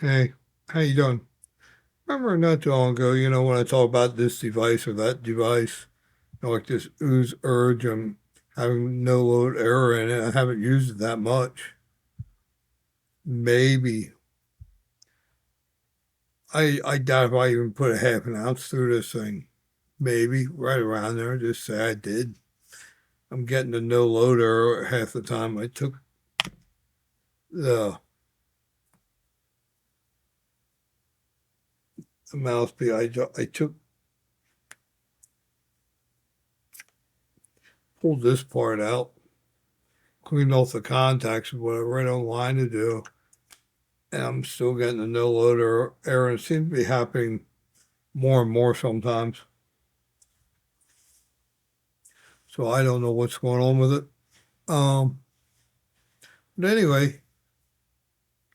Hey, how you doing? Remember not too long ago, when I talk about this device or that device, like this ooze urge and having no load error in it. I haven't used it that much. Maybe. I doubt if I even put a half an ounce through this thing. Maybe right around there. Just say I did. I'm getting the no load error half the time. I took the, the mouthpiece. I took pulled this part out, cleaned off the contacts, what I read online to do, and I'm still getting the no load error. It seems to be happening more and more sometimes. So I don't know what's going on with it. Um, but anyway,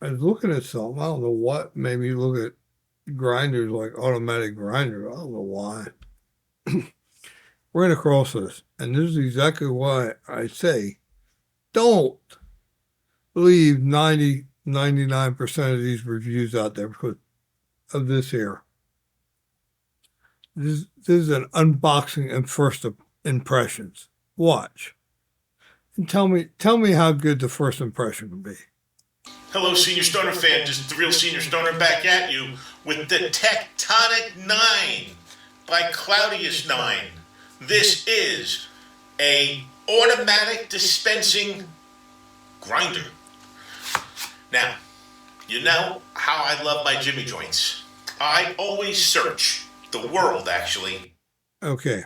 I was looking at something. I don't know what made me look at grinders like automatic grinder. I don't know why. Ran across this, and this is exactly why I say don't believe 99% of these reviews out there because of this here. This is an unboxing and first impressions. Watch and tell me how good the first impression will be. Hello, Senior Stoner fan. Just the real Senior Stoner back at you with the Tectonic 9 by Claudius 9. This is a automatic dispensing grinder. Now, you know how I love my Jimmy joints. I always search the world, actually. Okay,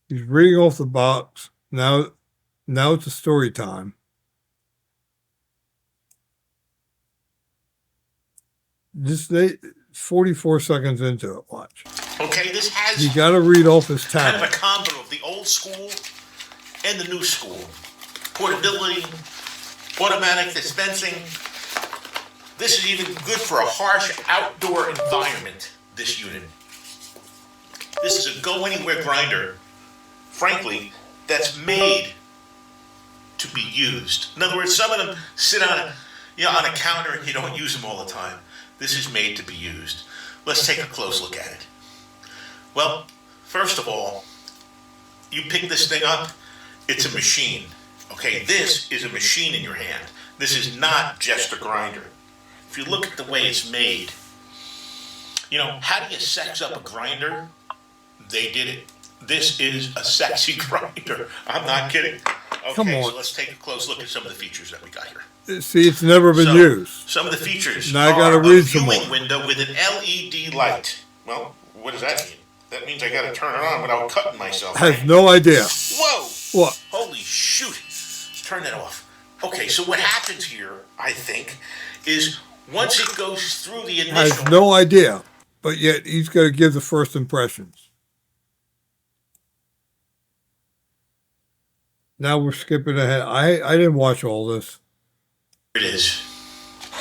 he's reading off the box. Now it's a story time. Just 44 seconds into it. Watch. Okay, this has You got to read off his kind of tag. a combo of the old school and the new school. Portability, automatic dispensing. This is even good for a harsh outdoor environment, this unit. This is a go-anywhere grinder, frankly, that's made to be used. In other words, some of them sit on a counter and you don't use them all the time. This is made to be used. Let's take a close look at it. Well, first of all, you pick this thing up, it's a machine. Okay, this is a machine in your hand. This is not just a grinder. If you look at the way it's made, how do you sex up a grinder? They did it. This is a sexy grinder. I'm not kidding. Okay, Come on. so let's take a close look at some of the features that we got here. See, it's never been used. Some of the features Now I are gotta a read some viewing more. window with an LED light. Well, what does that mean? That means I got to turn it on without cutting myself. Has Right? no idea. Whoa! What? Holy shoot! Turn that off. Okay, so what happens here, I think, is once it goes through the initial... Has no idea. But yet he's got to give the first impressions. Now we're skipping ahead. I didn't watch all this. It is.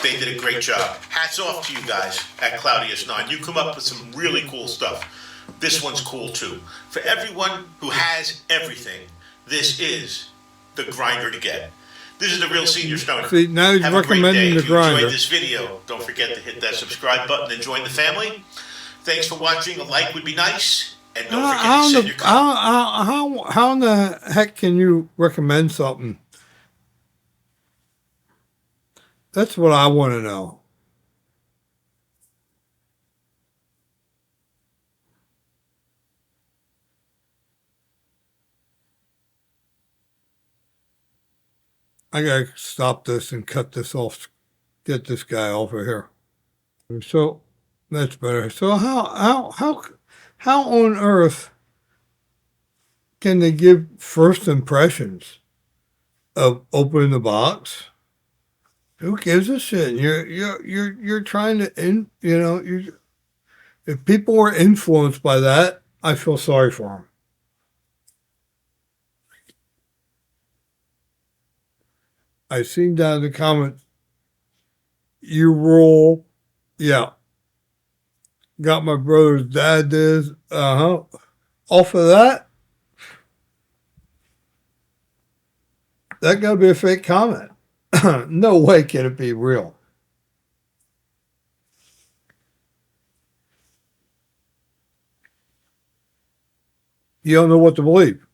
They did a great job. Hats off to you guys at Claudius 9. You come up with some really cool stuff. This one's cool too. For everyone who has everything, this is the grinder to get. This is the real Senior Stoner. See, now he's Have a great day. recommending the If you grinder. enjoyed this video, don't forget to hit that subscribe button and join the family. Thanks for watching. A like would be nice. And don't forget to send your comments. How in the heck can you recommend something? That's what I want to know. I gotta stop this and cut this off. Get this guy off of here. So that's better. So how on earth can they give first impressions of opening the box? Who gives a shit? You're trying to if people were influenced by that, I feel sorry for them. I seen down in the comments, you roll, yeah. Got my brother's dad this, Off of that gotta be a fake comment. No way can it be real. You don't know what to believe.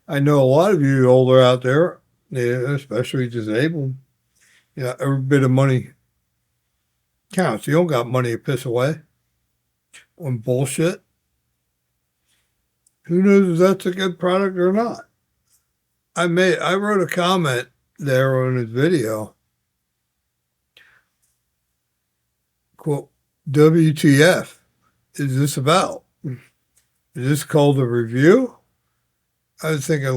I know a lot of you older out there, yeah, especially disabled, every bit of money counts. You don't got money to piss away on bullshit. Who knows if that's a good product or not? I wrote a comment there on his video. Quote, WTF is this about? Is this called a review? I would think at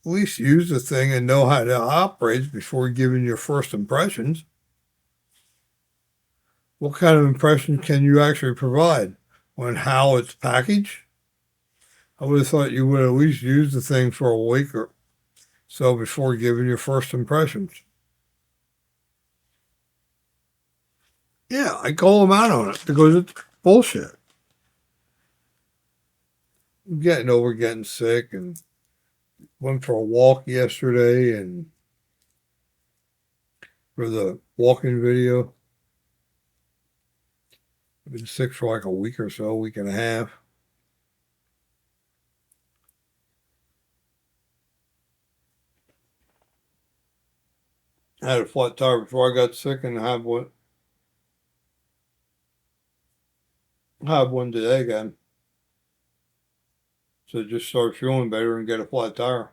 least use the thing and know how it operates before giving your first impressions. What kind of impression can you actually provide on how it's packaged? I would have thought you would at least use the thing for a week or so before giving your first impressions. Yeah, I call them out on it because it's bullshit. I'm getting over getting sick and went for a walk yesterday and for the walking video. I've been sick for like a week or so, week and a half. I had a flat tire before I got sick and have one today again. So just start feeling better and get a flat tire.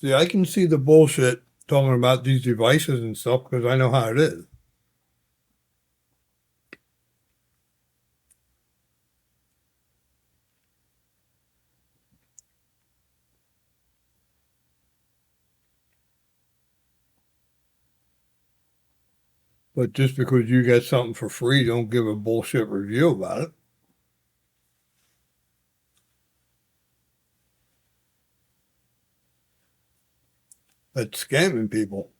See, I can see the bullshit talking about these devices and stuff because I know how it is. But just because you get something for free, don't give a bullshit review about it. That's scamming people.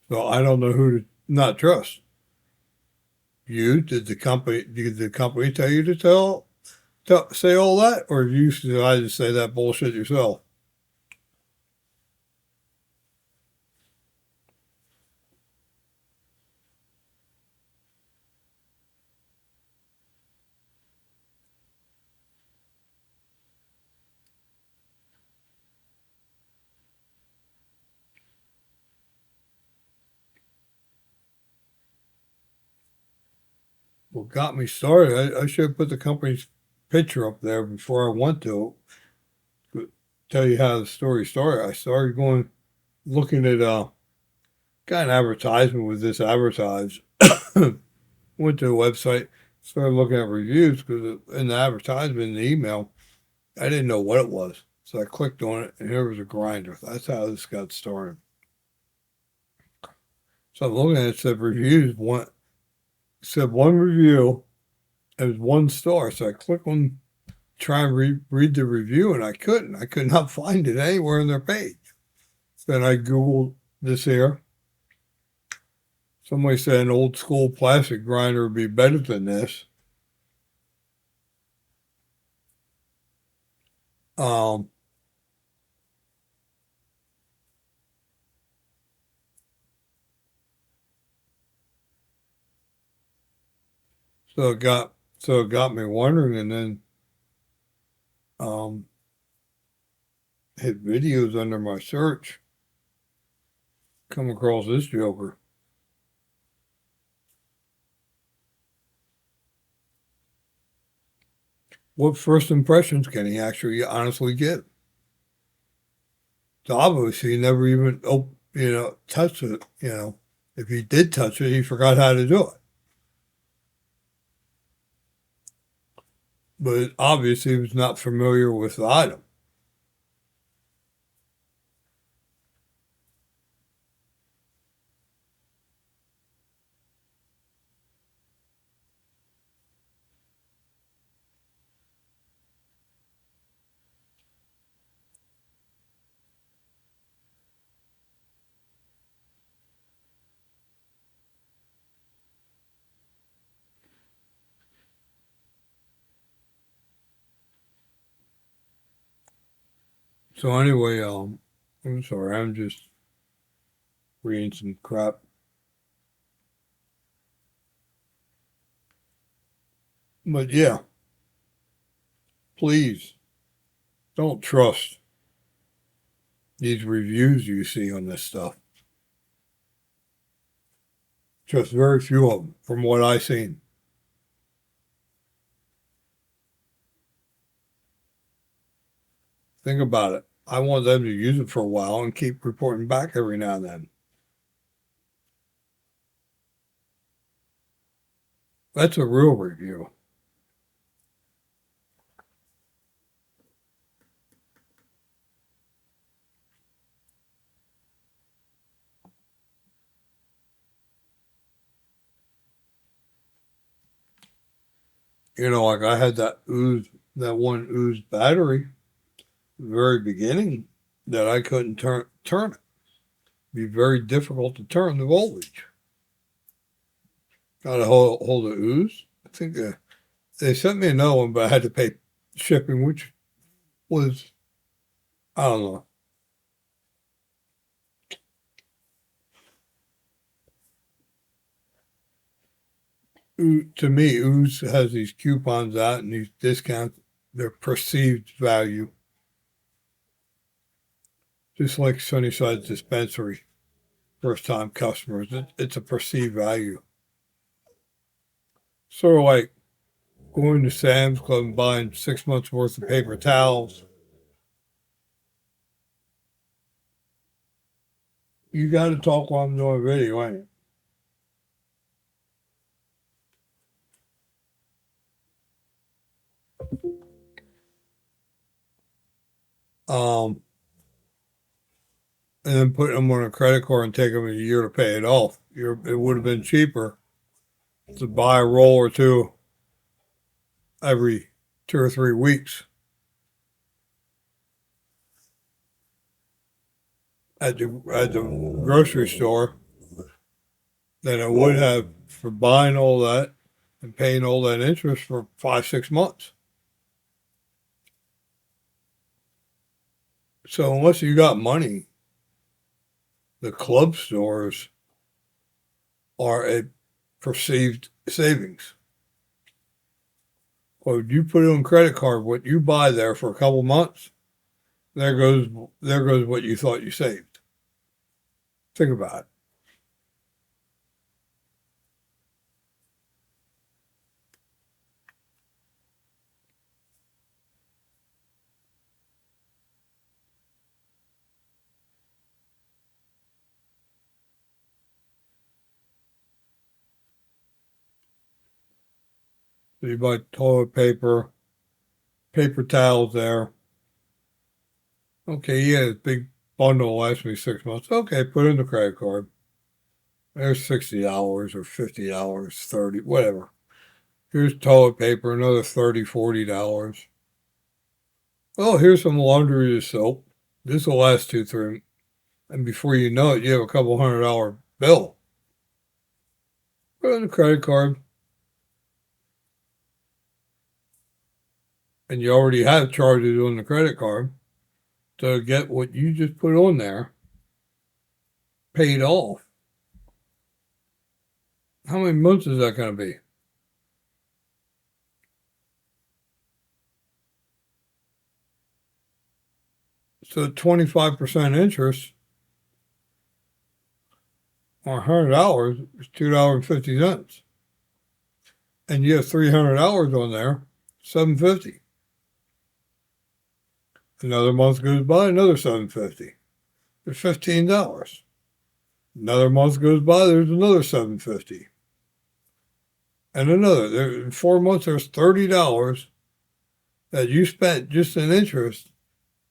So I don't know who to not trust. Did the company tell you to say all that, or you decided to say that bullshit yourself? What got me started, I should have put the company's picture up there before I went to tell you how the story started. I started going looking at got an advertisement with this advertised. Went to the website, started looking at reviews because in the advertisement in the email, I didn't know what it was. So I clicked on it and here was a grinder. That's how this got started. So I'm looking at it, said reviews, one review, it was 1 star. So I clicked on try and read the review and I couldn't. I could not find it anywhere on their page. Then I Googled this here. Somebody said an old school plastic grinder would be better than this. Um, so it got me wondering, and then um, hit videos under my search. Come across this joker. What first impressions can he actually honestly give? So obviously, he never even touched it. If he did touch it, he forgot how to do it. But obviously, he was not familiar with the item. So anyway, I'm sorry, I'm just reading some crap. But yeah, please don't trust these reviews you see on this stuff. Just very few of them from what I've seen. Think about it. I want them to use it for a while and keep reporting back every now and then. That's a real review. You know, like I had that one ooze battery, the very beginning, that I couldn't turn it. It'd be very difficult to turn the voltage. Got a hold of ooze. I think they sent me another one, but I had to pay shipping, which was, I don't know. To me, ooze has these coupons out and these discounts. Their perceived value, just like Sunnyside's dispensary, first time customers, it's a perceived value. Sort of like going to Sam's Club and buying 6 months worth of paper towels. You got to talk while I'm doing a video, ain't it? Um, and then putting them on a credit card and taking them a year to pay it off. It would have been cheaper to buy a roll or two every 2 or 3 weeks at the grocery store than it would have for buying all that and paying all that interest for 5 6 months. So unless you got money, the club stores are a perceived savings. Well, you put it on credit card, what you buy there for a couple months, there goes what you thought you saved. Think about it. So you buy toilet paper, paper towels there. Okay, yeah, this big bundle lasts me 6 months. Okay, put it in the credit card. There's $60 or $50, 30, whatever. Here's toilet paper, another $30, $40. Oh, here's some laundry soap. This will last 2 3, and before you know it, you have a couple $100 bill. Put it in the credit card, and you already have charges on the credit card to get what you just put on there paid off. How many months is that going to be? So 25% interest on $100 is $2.50, and you have $300 on there, $7.50. Another month goes by, another $7.50. There's $15. Another month goes by, there's another $7.50. And another. In 4 months, there's $30 that you spent just in interest,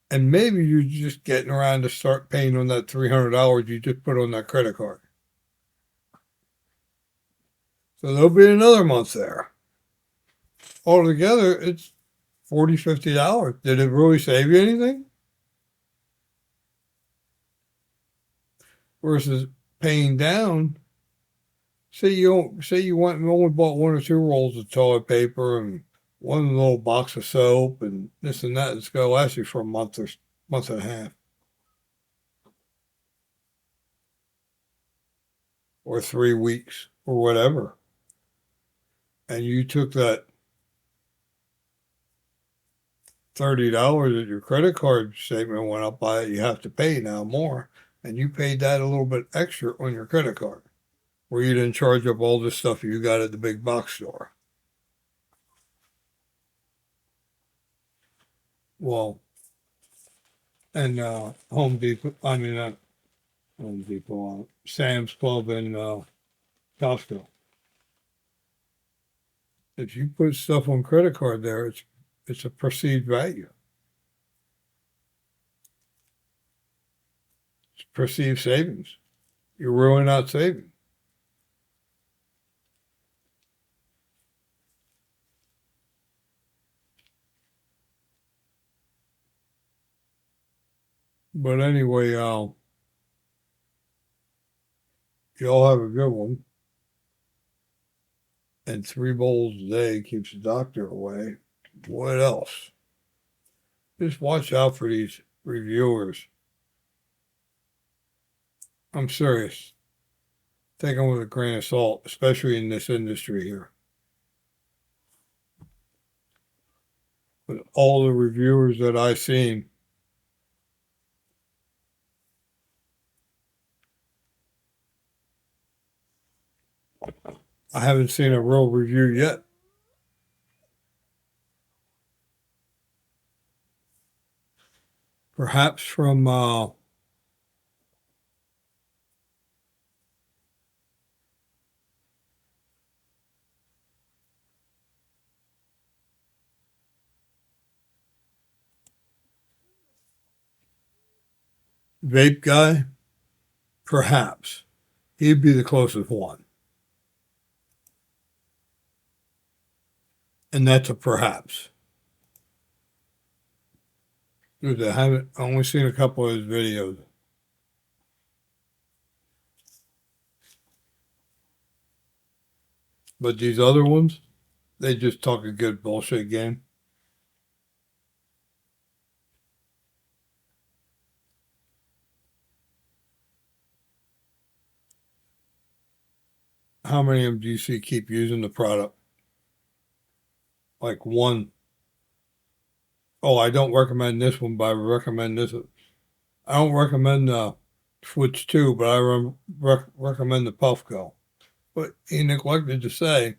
and maybe you're just getting around to start paying on that $300 you just put on that credit card. So there'll be another month there. Altogether, it's $40, $50. Did it really save you anything? Versus paying down. Say you went and only bought 1 or 2 rolls of toilet paper and one little box of soap and this and that. It's going to last you for a month or month and a half, or 3 weeks, or whatever, and you took that $30 that your credit card statement went up by, you have to pay now more, and you paid that a little bit extra on your credit card, where you didn't charge up all the stuff you got at the big box store. Well, and Home Depot, I mean, Home Depot, Sam's Club, and Costco. If you put stuff on credit card there, it's a perceived value. It's perceived savings. You're really not saving. But anyway, y'all have a good one. And 3 bowls a day keeps the doctor away. What else? Just watch out for these reviewers. I'm serious. Take them with a grain of salt, especially in this industry here. But all the reviewers that I've seen, I haven't seen a real review yet. Perhaps from Vape Guy. Perhaps he'd be the closest one, and that's a perhaps. Because I haven't only seen a couple of his videos. But these other ones, they just talk a good bullshit game. How many of them do you see keep using the product? Like one, oh, I don't recommend this one, but I recommend this. I don't recommend Switch 2, but I recommend the Puffco. But he neglected to say,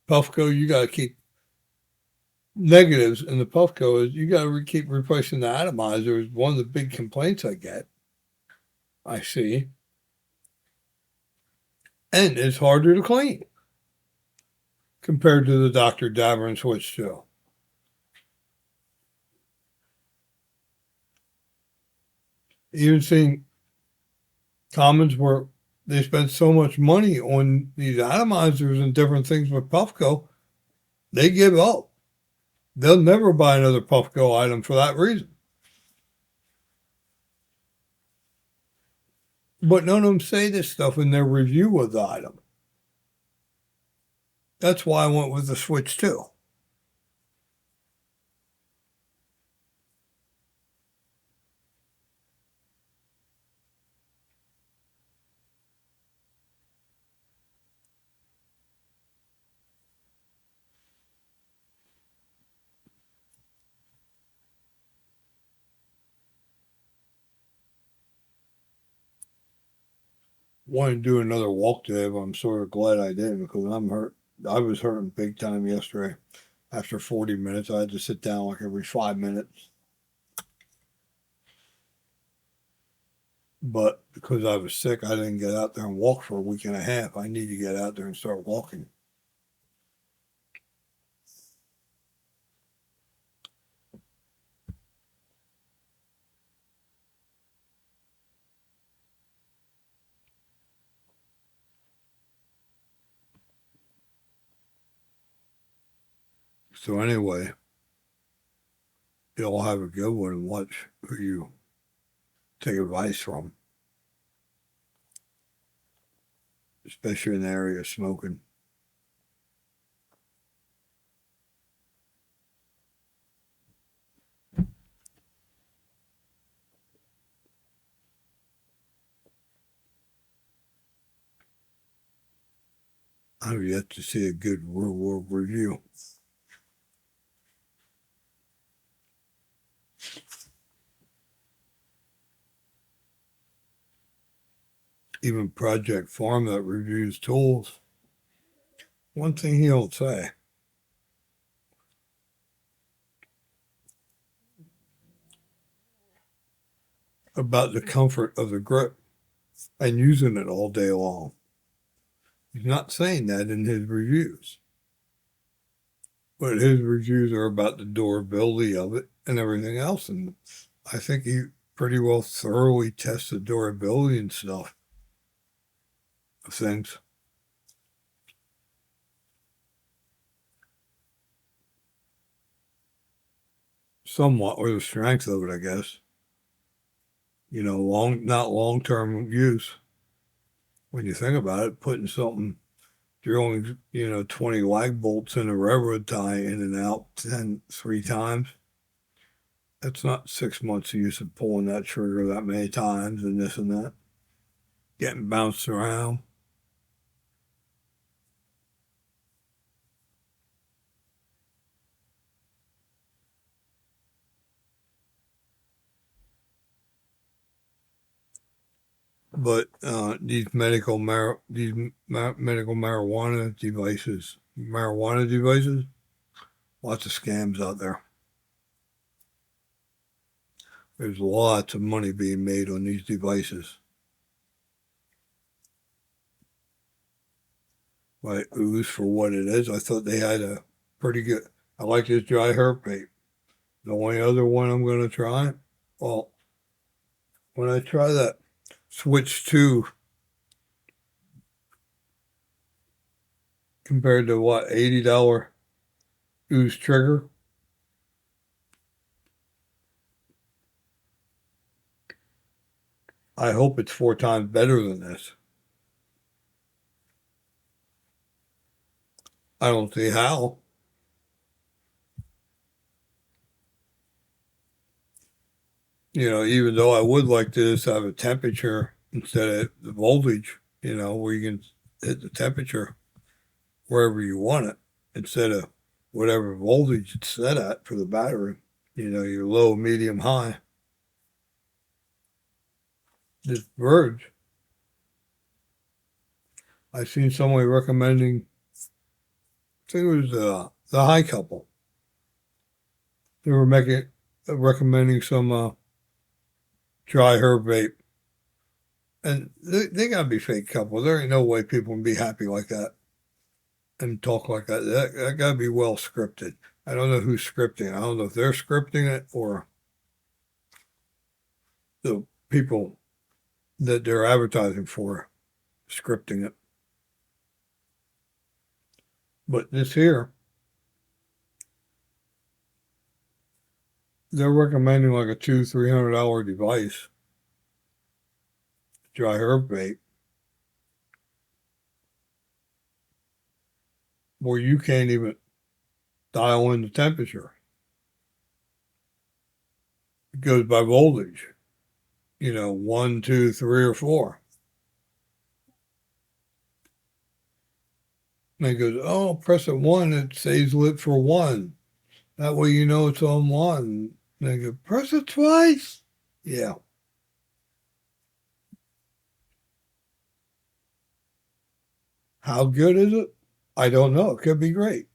Puffco, you got to keep negatives in the Puffco is you got to keep replacing the atomizer is one of the big complaints I get. I see. And it's harder to clean compared to the Dr. Dabber and Switch 2. Even seeing comments where they spend so much money on these atomizers and different things with Puffco, they give up. They'll never buy another Puffco item for that reason. But none of them say this stuff in their review of the item. That's why I went with the Switch 2. Wanted to do another walk today, but I'm sort of glad I didn't because I'm hurt. I was hurting big time yesterday. After 40 minutes, I had to sit down like every 5 minutes. But because I was sick, I didn't get out there and walk for a week and a half. I need to get out there and start walking. So anyway, you'll have a good one and watch who you take advice from, especially in the area of smoking. I've yet to see a good real world review. Even Project Farm that reviews tools. One thing he don't say. About the comfort of the grip and using it all day long. He's not saying that in his reviews. But his reviews are about the durability of it and everything else. And I think he pretty well thoroughly tests the durability and stuff of things. Somewhat, or the strength of it, I guess. You know, not long term use. When you think about it, putting something, drilling, 20 lag bolts in a railroad tie in and out 3 times. That's not 6 months of use of pulling that trigger that many times and this and that. Getting bounced around. But these medical marijuana devices, lots of scams out there. There's lots of money being made on these devices. Like ooze for what it is. I thought they had a pretty good. I like this dry herb vape. The only other one I'm going to try, well, when I try that Switch 2 compared to what, $80 ooze trigger. I hope it's 4 times better than this. I don't see how. Even though I would like to just have a temperature instead of the voltage, where you can hit the temperature wherever you want it instead of whatever voltage it's set at for the battery. Your low, medium, high. This Verge, I've seen somebody recommending, I think it was the high couple. They were recommending some dry herb vape. And they got to be fake couple. There ain't no way people can be happy like that and talk like that. That got to be well scripted. I don't know who's scripting. I don't know if they're scripting it or the people that they're advertising for scripting it. But this here, they're recommending like a $200-300 device, dry herb vape, where you can't even dial in the temperature. It goes by voltage, 1, 2, 3, or 4. And it goes, oh, press it 1, it stays lit for 1. That way you know it's on 1. And they go, press it twice. Yeah. How good is it? I don't know. It could be great.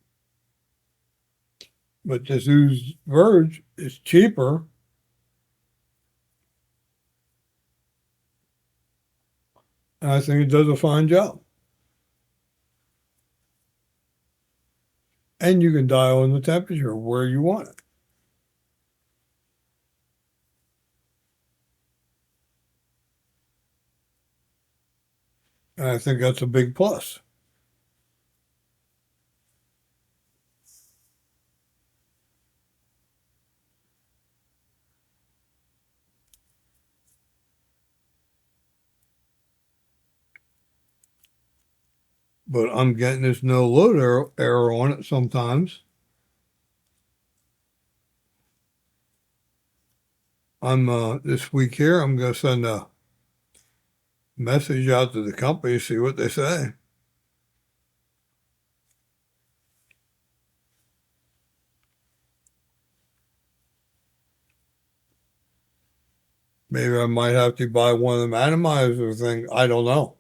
But this ooze Verge is cheaper. And I think it does a fine job. And you can dial in the temperature where you want it. And I think that's a big plus. But I'm getting this no load error on it sometimes. I'm this week here, I'm going to send a message out to the company, see what they say. Maybe I might have to buy one of them atomizer thing. I don't know.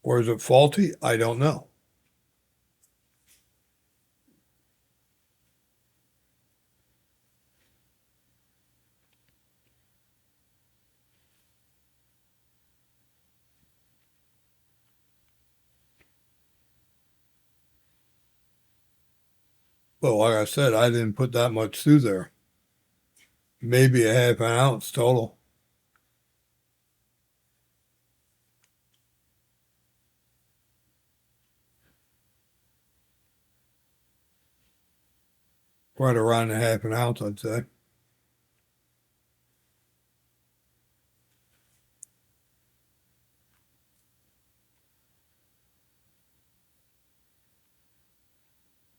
Or is it faulty? I don't know. But like I said, I didn't put that much through there. Maybe a half an ounce total. Right around a half an ounce, I'd say.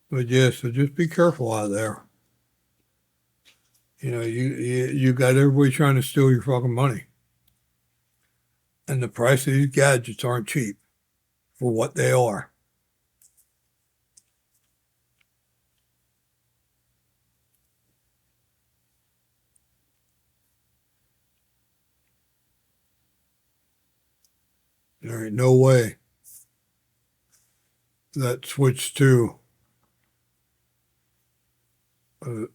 But yeah, so just be careful out there. You know, you got everybody trying to steal your fucking money. And the price of these gadgets aren't cheap for what they are. There ain't no way that switch to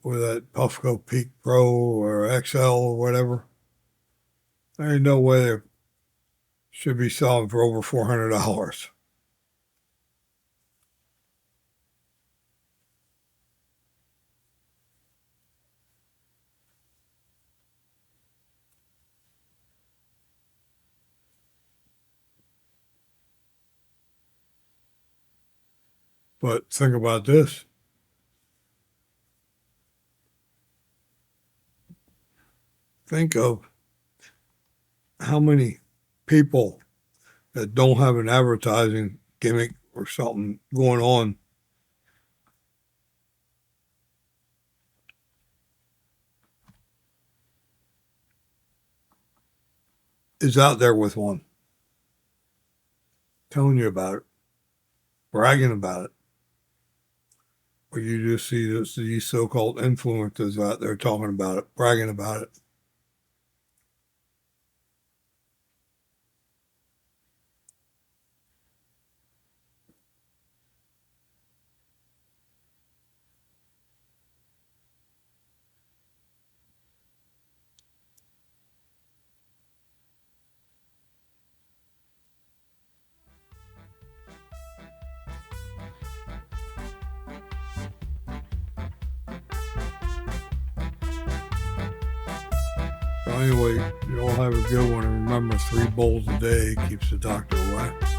with that Puffco Peak Pro or XL or whatever. There ain't no way they should be selling for over $400. But think about this. Think of how many people that don't have an advertising gimmick or something going on is out there with one, telling you about it, bragging about it. Or you just see these so-called influencers out there talking about it, bragging about it. So anyway, you all have a good one, and remember, 3 bowls a day keeps the doctor away.